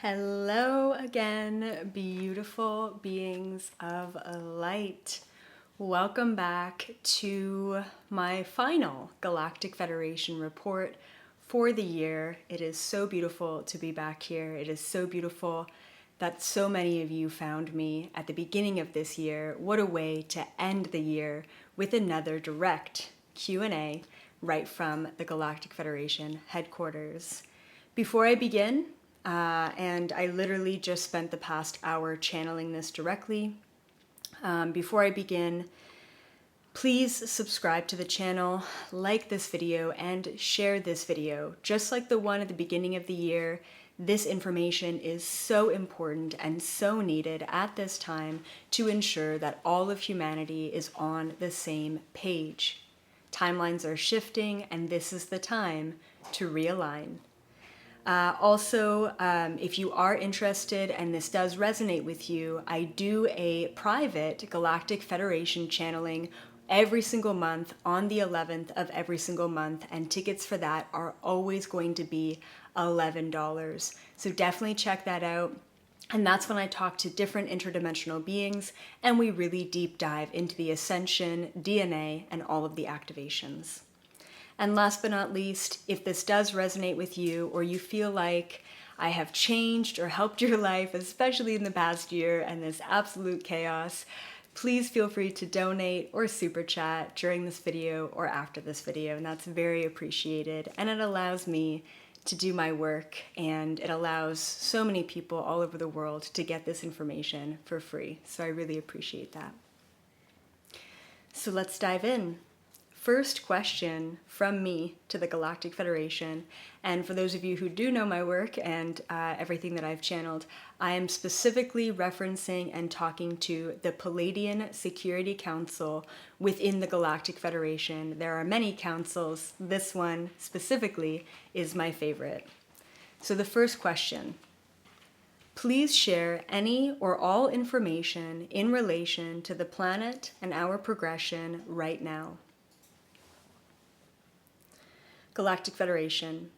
Hello again, beautiful beings of light. Welcome back to my final Galactic Federation report for the year. It is so beautiful to be back here. It is so beautiful that so many of you found me at the beginning of this year. What a way to end the year with another direct Q&A right from the Galactic Federation headquarters. Before I begin, and I literally just spent the past hour channeling this directly. Before I begin, please subscribe to the channel, like this video, and share this video. Just like the one at the beginning of the year, this information is so important and so needed at this time to ensure that all of humanity is on the same page. Timelines are shifting, and this is the time to realign. If you are interested and this does resonate with you, I do a private Galactic Federation channeling every single month on the 11th of every single month, and tickets for that are always going to be $11. So definitely check that out. And that's when I talk to different interdimensional beings and we really deep dive into the ascension, DNA, and all of the activations. And last but not least, if this does resonate with you or you feel like I have changed or helped your life, especially in the past year and this absolute chaos, please feel free to donate or super chat during this video or after this video. And that's very appreciated. And it allows me to do my work, and it allows so many people all over the world to get this information for free. So I really appreciate that. So let's dive in. First question from me to the Galactic Federation, and for those of you who do know my work and everything that I've channeled, I am specifically referencing and talking to the Palladian Security Council within the Galactic Federation. There are many councils. This one specifically is my favorite. So the first question: please share any or all information in relation to the planet and our progression right now. Galactic Federation.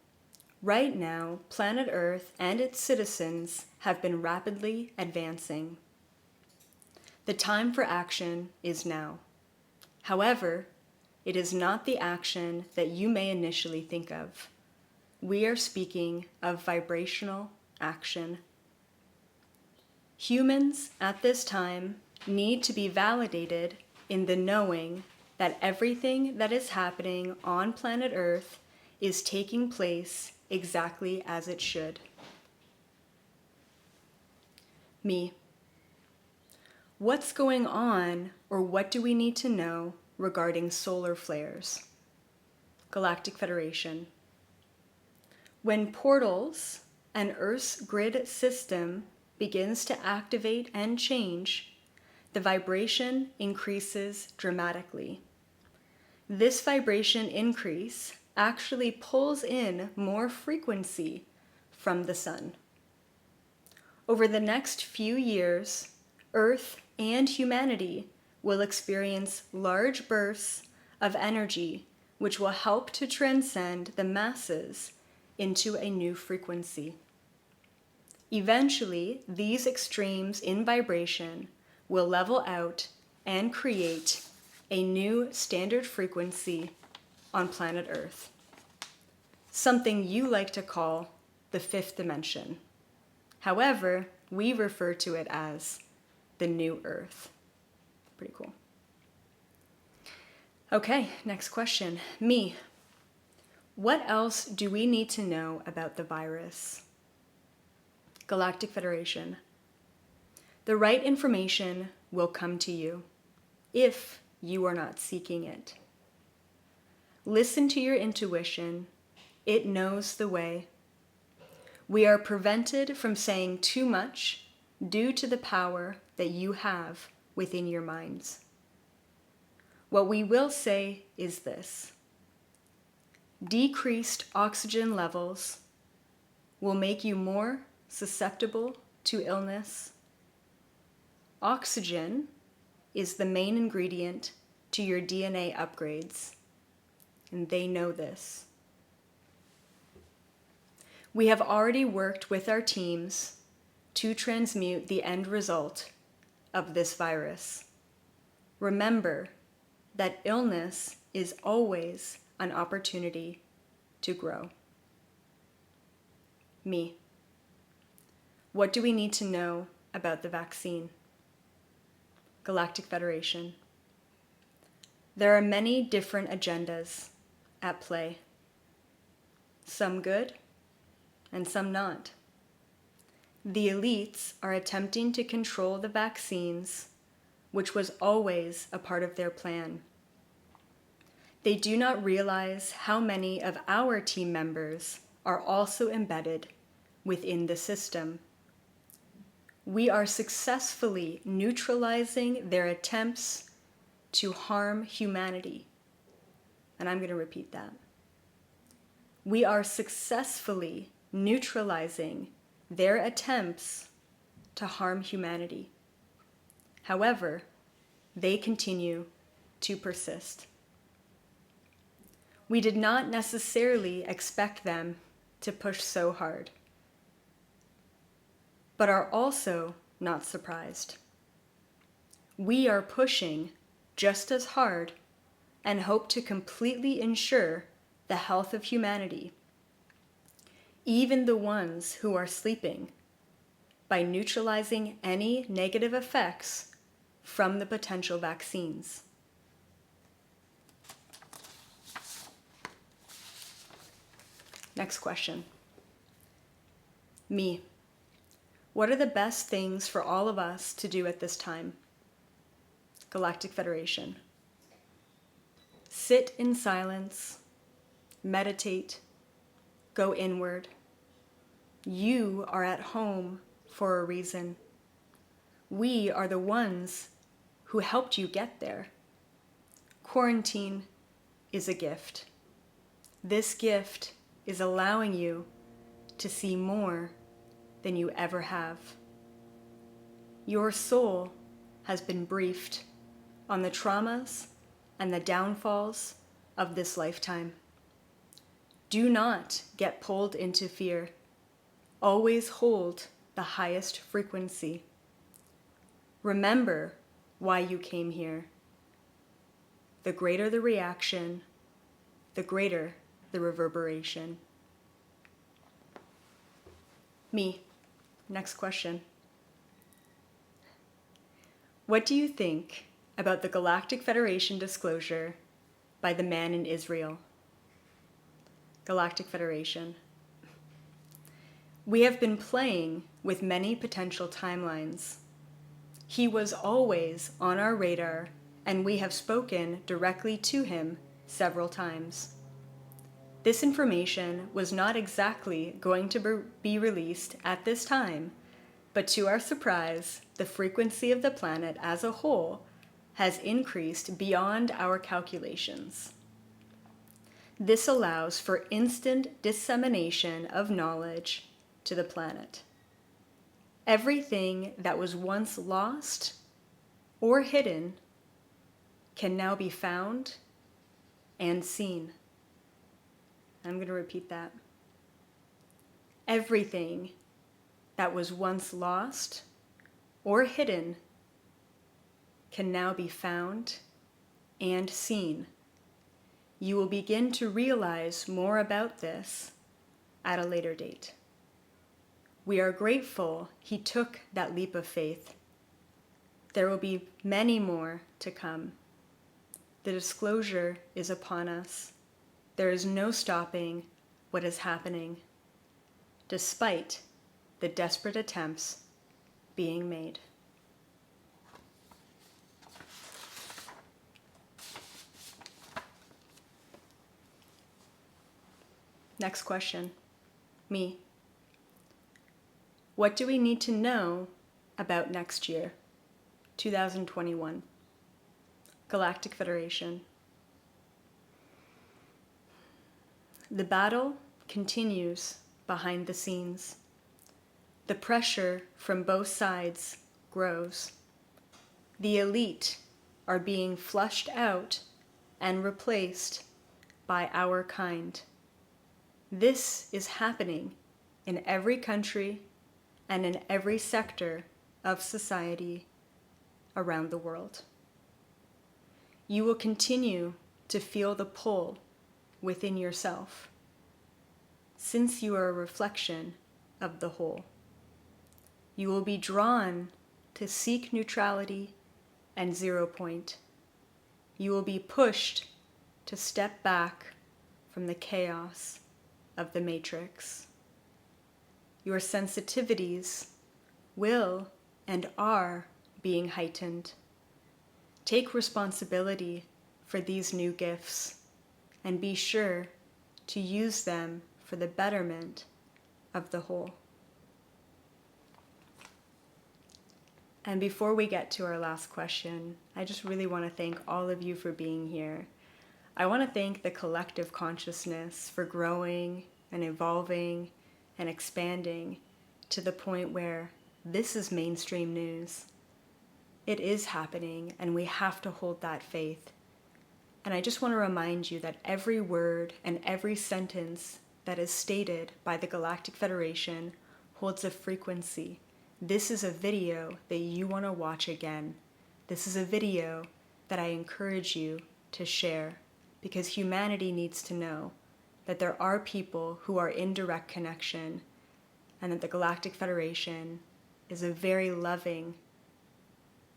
Right now, planet Earth and its citizens have been rapidly advancing. The time for action is now. However, it is not the action that you may initially think of. We are speaking of vibrational action. Humans at this time need to be validated in the knowing that everything that is happening on planet Earth is taking place exactly as it should. Me. What's going on, or what do we need to know regarding solar flares? Galactic Federation. When portals and Earth's grid system begins to activate and change, the vibration increases dramatically. This vibration increase actually pulls in more frequency from the sun. Over the next few years, Earth and humanity will experience large bursts of energy which will help to transcend the masses into a new frequency. Eventually, these extremes in vibration will level out and create a new standard frequency on planet Earth, something you like to call the fifth dimension. However, we refer to it as the new Earth. Pretty cool. Okay, next question. Me. What else do we need to know about the virus? Galactic Federation. The right information will come to you if you are not seeking it. Listen to your intuition. It knows the way. We are prevented from saying too much due to the power that you have within your minds. What we will say is this: decreased oxygen levels will make you more susceptible to illness. Oxygen is the main ingredient to your DNA upgrades, and they know this. We have already worked with our teams to transmute the end result of this virus. Remember that illness is always an opportunity to grow. Me. What do we need to know about the vaccine? Galactic Federation. There are many different agendas at play. Some good and some not. The elites are attempting to control the vaccines, which was always a part of their plan. They do not realize how many of our team members are also embedded within the system. We are successfully neutralizing their attempts to harm humanity. And I'm going to repeat that. We are successfully neutralizing their attempts to harm humanity. However, they continue to persist. We did not necessarily expect them to push so hard, but are also not surprised. We are pushing just as hard and hope to completely ensure the health of humanity, even the ones who are sleeping, by neutralizing any negative effects from the potential vaccines. Next question. Me. What are the best things for all of us to do at this time? Galactic Federation. Sit in silence, meditate, go inward. You are at home for a reason. We are the ones who helped you get there. Quarantine is a gift. This gift is allowing you to see more than you ever have. Your soul has been briefed on the traumas and the downfalls of this lifetime. Do not get pulled into fear. Always hold the highest frequency. Remember why you came here. The greater the reaction, the greater the reverberation. Me. Next question. What do you think about the Galactic Federation disclosure by the man in Israel? Galactic Federation. We have been playing with many potential timelines. He was always on our radar, and we have spoken directly to him several times. This information was not exactly going to be released at this time, but to our surprise, the frequency of the planet as a whole has increased beyond our calculations. This allows for instant dissemination of knowledge to the planet. Everything that was once lost or hidden can now be found and seen. I'm going to repeat that. Everything that was once lost or hidden can now be found and seen. You will begin to realize more about this at a later date. We are grateful he took that leap of faith. There will be many more to come. The disclosure is upon us. There is no stopping what is happening, despite the desperate attempts being made. Next question. Me. What do we need to know about next year, 2021? Galactic Federation. The battle continues behind the scenes. The pressure from both sides grows. The elite are being flushed out and replaced by our kind. This is happening in every country and in every sector of society around the world. You will continue to feel the pull within yourself, since you are a reflection of the whole. You will be drawn to seek neutrality and 0 point. You will be pushed to step back from the chaos of the matrix. Your sensitivities will and are being heightened. Take responsibility for these new gifts and be sure to use them for the betterment of the whole. And before we get to our last question, I just really want to thank all of you for being here. I want to thank the collective consciousness for growing and evolving and expanding to the point where this is mainstream news. It is happening, and we have to hold that faith. And I just want to remind you that every word and every sentence that is stated by the Galactic Federation holds a frequency. This is a video that you want to watch again. This is a video that I encourage you to share, because humanity needs to know that there are people who are in direct connection, and that the Galactic Federation is a very loving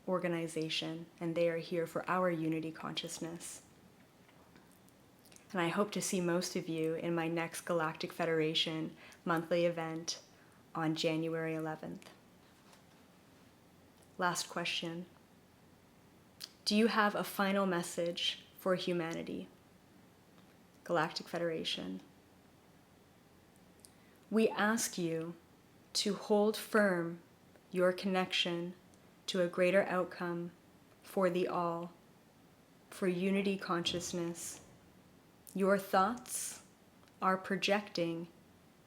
organization, and they are here for our unity consciousness. And I hope to see most of you in my next Galactic Federation monthly event on January 11th. Last question. Do you have a final message for humanity? Galactic Federation. We ask you to hold firm your connection to a greater outcome for the all, for unity consciousness. Your thoughts are projecting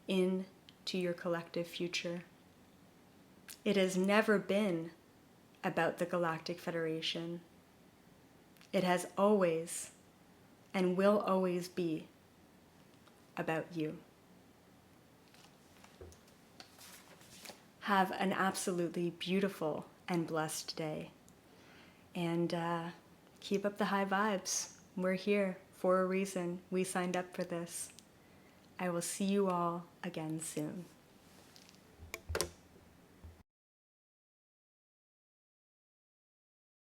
into your collective future. It has never been about the Galactic Federation. It has always and will always be about you. Have an absolutely beautiful and blessed day. And keep up the high vibes. We're here for a reason. We signed up for this. I will see you all again soon.